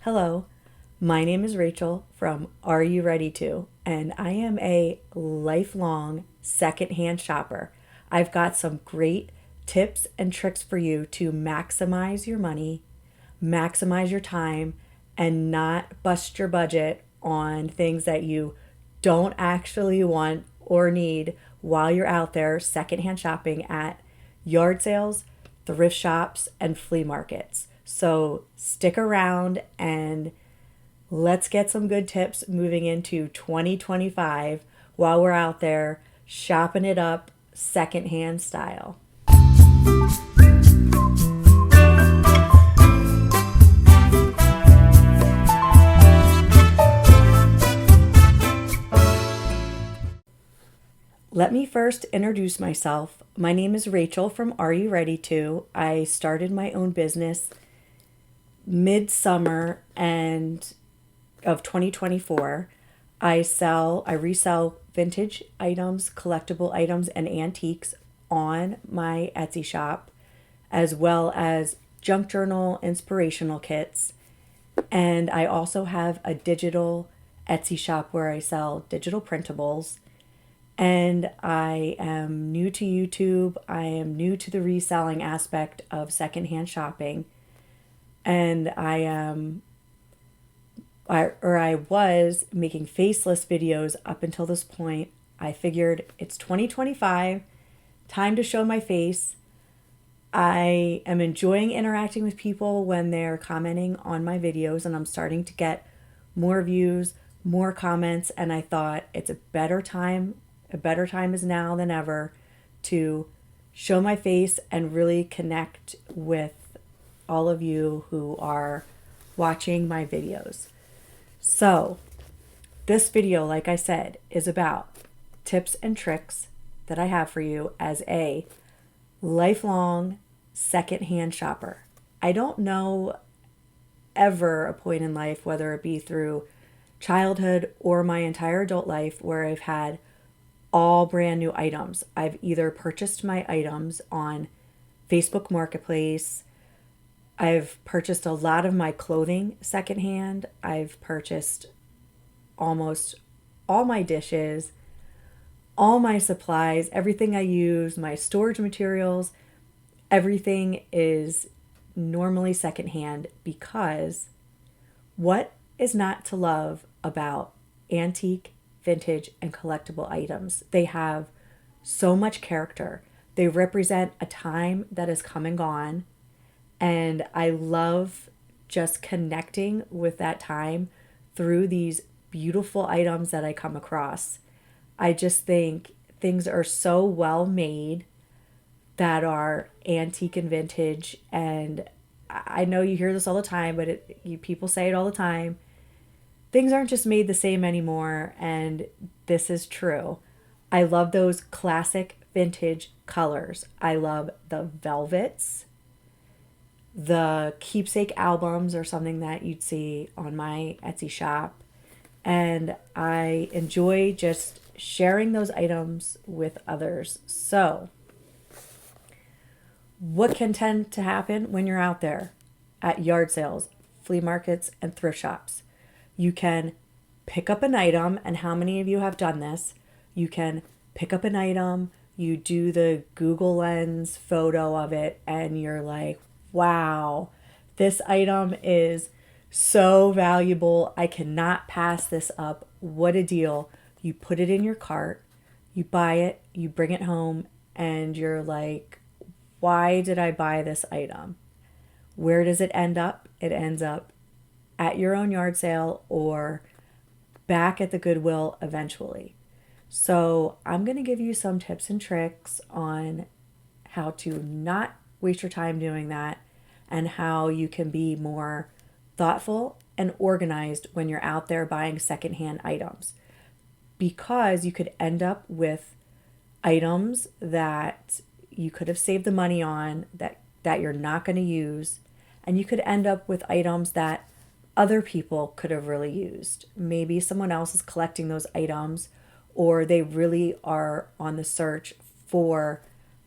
Hello, my name is Rachel from Are You Ready To? And I am a lifelong secondhand shopper. I've got some great tips and tricks for you to maximize your money, maximize your time, and not bust your budget on things that you don't actually want or need while you're out there secondhand shopping at yard sales, thrift shops, and flea markets. So stick around and let's get some good tips moving into 2025 while we're out there shopping it up secondhand style. Let me first introduce myself. My name is Rachel from Are You Ready To? I started my own business midsummer and of 2024. I resell vintage items, collectible items, and antiques on my Etsy shop, as well as junk journal inspirational kits. And I also have a digital Etsy shop where I sell digital printables. And I am new to YouTube. I am new to the reselling aspect of secondhand shopping. And I was making faceless videos up until this point. I figured it's 2025, time to show my face. I am enjoying interacting with people when they're commenting on my videos, and I'm starting to get more views, more comments, and I thought it's a better time. A better time is now than ever to show my face and really connect with all of you who are watching my videos. So, this video, like I said, is about tips and tricks that I have for you as a lifelong secondhand shopper. I don't know ever a point in life, whether it be through childhood or my entire adult life, where I've had all brand new items. I've either purchased my items on Facebook Marketplace. I've purchased a lot of my clothing secondhand. I've purchased almost all my dishes, all my supplies, everything I use, my storage materials, everything is normally secondhand because what is not to love about antique, vintage, and collectible items? They have so much character. They represent a time that has come and gone. And I love just connecting with that time through these beautiful items that I come across. I just think things are so well made that are antique and vintage. And I know you hear this all the time, but people say it all the time. Things aren't just made the same anymore, and this is true. I love those classic vintage colors. I love the velvets. The keepsake albums are something that you'd see on my Etsy shop. And I enjoy just sharing those items with others. So, what can tend to happen when you're out there at yard sales, flea markets, and thrift shops? You can pick up an item, and how many of you have done this? You can pick up an item, you do the Google Lens photo of it, and you're like, wow, this item is so valuable. I cannot pass this up. What a deal. You put it in your cart, you buy it, you bring it home, and you're like, why did I buy this item? Where does it end up? It ends up at your own yard sale or back at the Goodwill eventually. So I'm going to give you some tips and tricks on how to not waste your time doing that and how you can be more thoughtful and organized when you're out there buying secondhand items. Because you could end up with items that you could have saved the money on that you're not going to use, and you could end up with items that other people could have really used. Maybe someone else is collecting those items, or they really are on the search for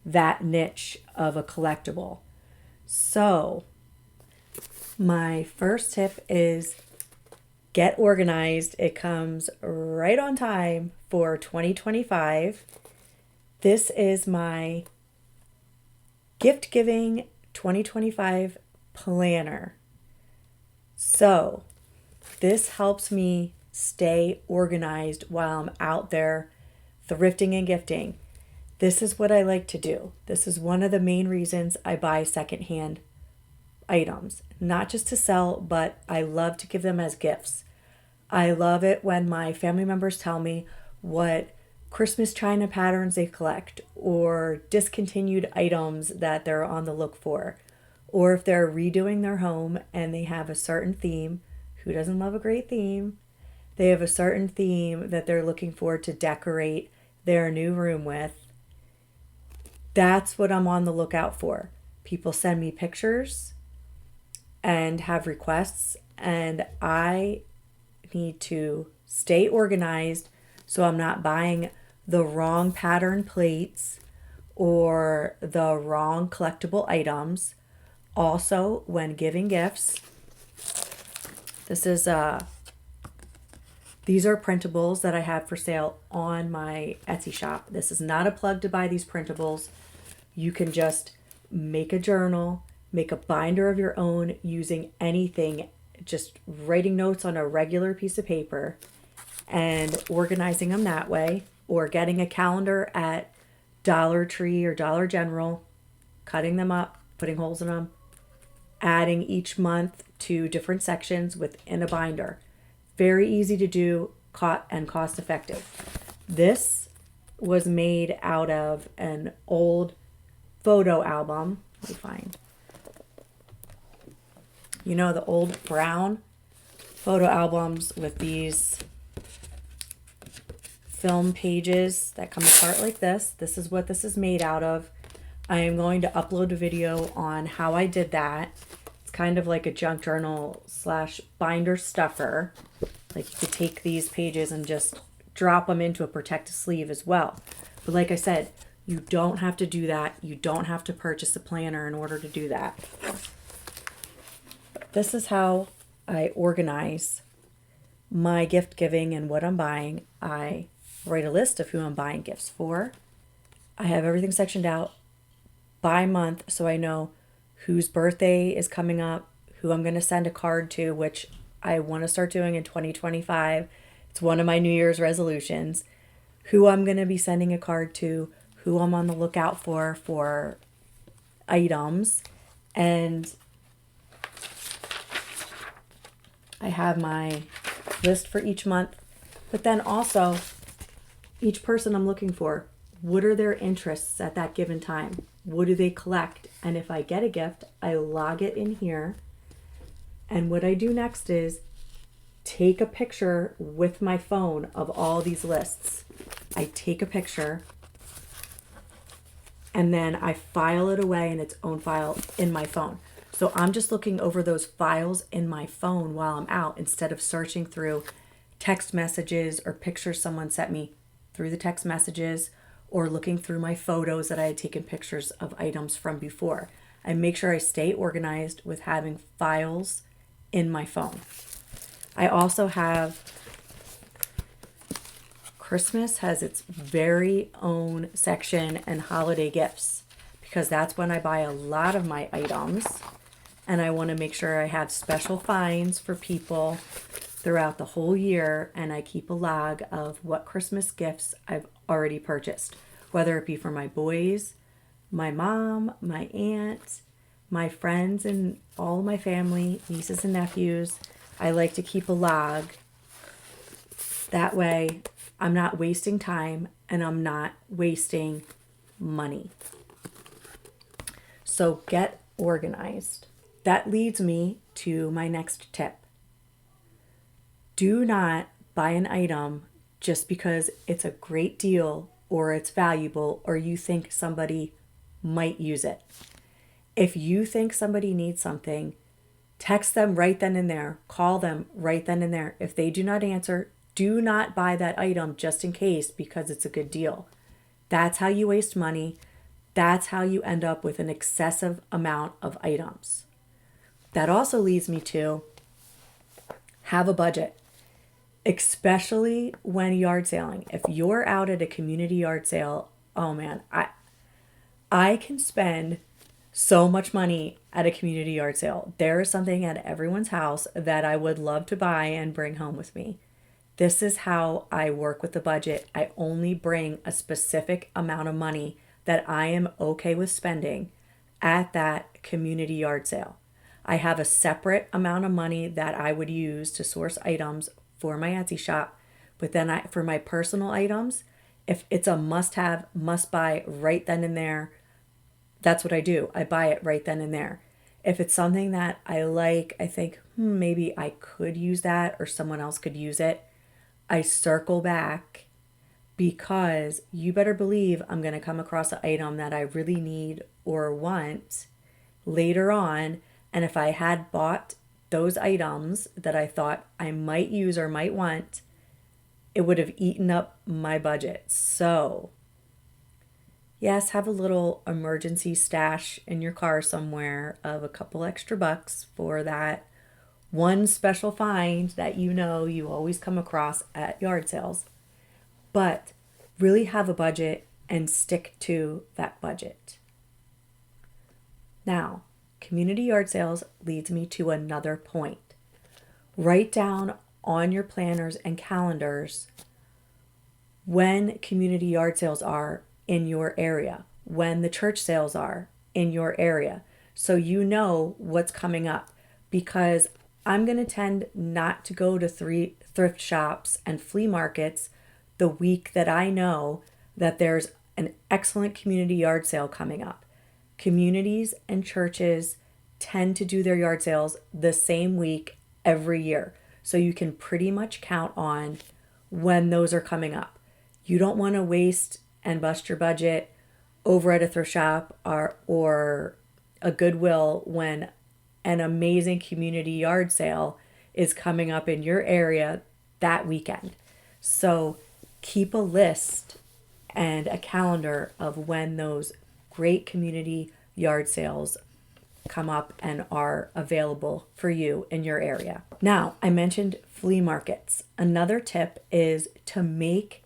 that niche of a collectible. So My first tip is get organized. It comes right on time for 2025. This is my gift giving 2025 planner. So, this helps me stay organized while I'm out there thrifting and gifting. This is what I like to do. This is one of the main reasons I buy secondhand items, not just to sell, but I love to give them as gifts. I love it when my family members tell me what Christmas china patterns they collect, or discontinued items that they're on the look for, or if they're redoing their home and they have a certain theme. Who doesn't love a great theme? They have a certain theme that they're looking for to decorate their new room with. That's what I'm on the lookout for. People send me pictures and have requests, and I need to stay organized so I'm not buying the wrong pattern plates or the wrong collectible items. Also, when giving gifts, these are printables that I have for sale on my Etsy shop. This is not a plug to buy these printables. You can just make a journal, make a binder of your own using anything, just writing notes on a regular piece of paper and organizing them that way, or getting a calendar at Dollar Tree or Dollar General, cutting them up, putting holes in them, adding each month to different sections within a binder. Very easy to do, and cost effective. This was made out of an old photo album. Let me find. You know, the old brown photo albums with these film pages that come apart like this. This is what this is made out of. I am going to upload a video on how I did that. It's kind of like a junk journal / binder stuffer. Like, you could take these pages and just drop them into a protective sleeve as well. But like I said, you don't have to do that. You don't have to purchase a planner in order to do that. This is how I organize my gift giving and what I'm buying. I write a list of who I'm buying gifts for. I have everything sectioned out by month so I know whose birthday is coming up, who I'm going to send a card to, which I want to start doing in 2025. It's one of my New Year's resolutions. Who I'm going to be sending a card to, who I'm on the lookout for items. And I have my list for each month. But then also, each person I'm looking for, what are their interests at that given time? What do they collect? And if I get a gift, I log it in here. And what I do next is take a picture with my phone of all these lists. I take a picture and then I file it away in its own file in my phone. So I'm just looking over those files in my phone while I'm out instead of searching through text messages or pictures someone sent me through the text messages, or looking through my photos that I had taken pictures of items from before. I make sure I stay organized with having files in my phone. I also have, Christmas has its very own section and holiday gifts, because that's when I buy a lot of my items, and I want to make sure I have special finds for people throughout the whole year, and I keep a log of what Christmas gifts I've already purchased, whether it be for my boys, my mom, my aunt, my friends, and all of my family, nieces and nephews. I like to keep a log. That way, I'm not wasting time and I'm not wasting money. So get organized. That leads me to my next tip. Do not buy an item just because it's a great deal or it's valuable or you think somebody might use it. If you think somebody needs something, text them right then and there. Call them right then and there. If they do not answer, do not buy that item just in case because it's a good deal. That's how you waste money. That's how you end up with an excessive amount of items. That also leads me to have a budget, especially when yard sailing. If you're out at a community yard sale, oh man, I can spend so much money at a community yard sale. There is something at everyone's house that I would love to buy and bring home with me. This is how I work with the budget. I only bring a specific amount of money that I am okay with spending at that community yard sale. I have a separate amount of money that I would use to source items for my Etsy shop, but then for my personal items, if it's a must have, must buy right then and there, that's what I do. I buy it right then and there. If it's something that I like, I think maybe I could use that or someone else could use it, I circle back, because you better believe I'm going to come across an item that I really need or want later on. And if I had bought those items that I thought I might use or might want, it would have eaten up my budget. So yes, have a little emergency stash in your car somewhere of a couple extra bucks for that one special find that you always come across at yard sales. But really have a budget and stick to that budget. Now, community yard sales leads me to another point. Write down on your planners and calendars when community yard sales are in your area, when the church sales are in your area, so you know what's coming up. Because I'm going to tend not to go to thrift shops and flea markets the week that I know that there's an excellent community yard sale coming up. Communities and churches tend to do their yard sales the same week every year, so you can pretty much count on when those are coming up. You don't want to waste and bust your budget over at a thrift shop or a Goodwill when an amazing community yard sale is coming up in your area that weekend. So keep a list and a calendar of when those great community yard sales come up and are available for you in your area. Now, I mentioned flea markets. Another tip is to make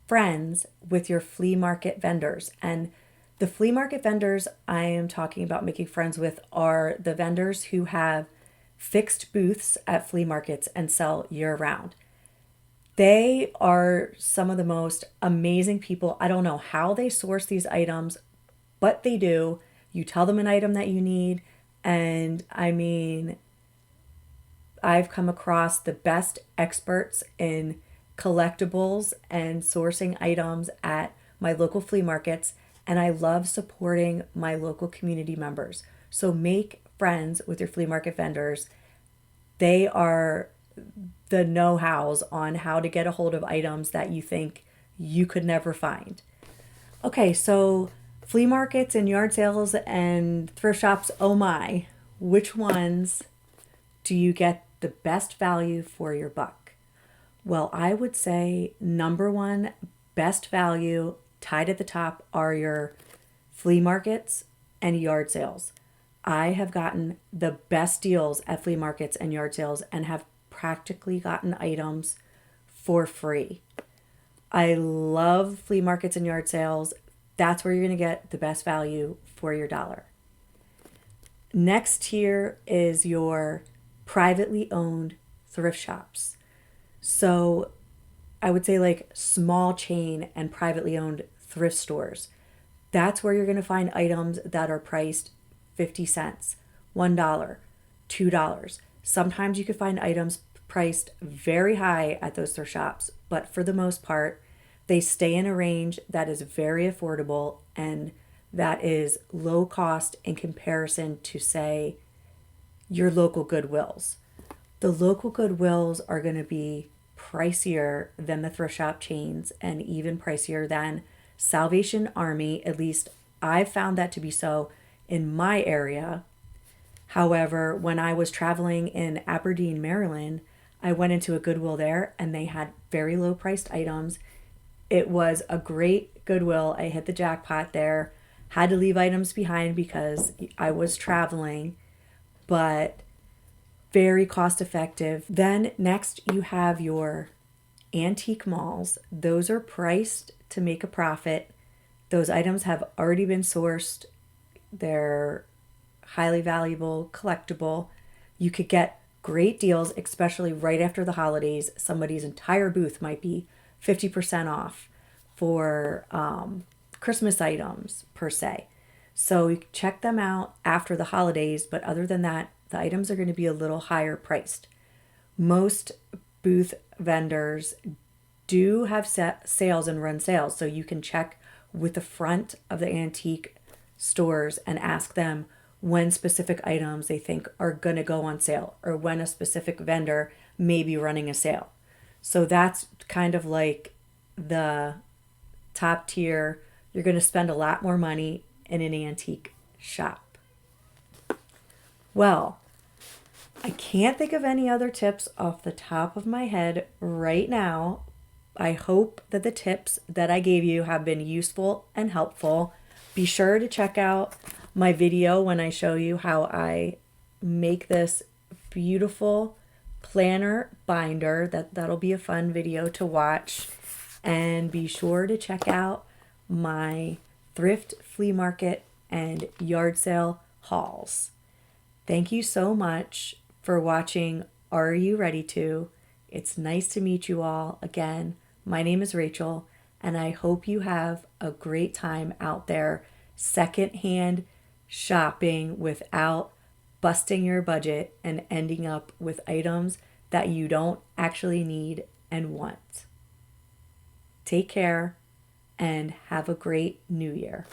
friends with your flea market vendors. And the flea market vendors I am talking about making friends with are the vendors who have fixed booths at flea markets and sell year round. They are some of the most amazing people. I don't know how they source these items, but they do. You tell them an item that you need, and I mean, I've come across the best experts in collectibles and sourcing items at my local flea markets, and I love supporting my local community members. So make friends with your flea market vendors. They are the know-hows on how to get a hold of items that you think you could never find. Okay, so flea markets and yard sales and thrift shops, oh my, which ones do you get the best value for your buck? Well, I would say number one, best value, tied at the top, are your flea markets and yard sales. I have gotten the best deals at flea markets and yard sales and have practically gotten items for free. I love flea markets and yard sales. That's where you're going to get the best value for your dollar. Next tier is your privately owned thrift shops. So I would say like small chain and privately owned thrift stores. That's where you're going to find items that are priced 50 cents, $1, $2. Sometimes you could find items priced very high at those thrift shops, but for the most part, they stay in a range that is very affordable and that is low cost in comparison to, say, your local Goodwills. The local Goodwills are going to be pricier than the thrift shop chains and even pricier than Salvation Army. At least I've found that to be so in my area. However, when I was traveling in Aberdeen, Maryland, I went into a Goodwill there and they had very low priced items. It was a great Goodwill. I hit the jackpot there. Had to leave items behind because I was traveling. but very cost effective. Then next you have your antique malls. Those are priced to make a profit. Those items have already been sourced. They're highly valuable, collectible. You could get great deals, especially right after the holidays. Somebody's entire booth might be 50% off for Christmas items per se. So you check them out after the holidays, but other than that, the items are going to be a little higher priced. Most booth vendors do have set sales and run sales, so you can check with the front of the antique stores and ask them when specific items they think are going to go on sale or when a specific vendor may be running a sale. So that's kind of like the top tier. You're going to spend a lot more money in an antique shop. Well, I can't think of any other tips off the top of my head right now. I hope that the tips that I gave you have been useful and helpful. Be sure to check out my video when I show you how I make this beautiful planner binder. That'll be a fun video to watch. And be sure to check out my thrift, flea market, and yard sale hauls. Thank you so much for watching Are You Ready To? It's nice to meet you all again. My name is Rachel, and I hope you have a great time out there secondhand shopping without busting your budget and ending up with items that you don't actually need and want. Take care and have a great new year.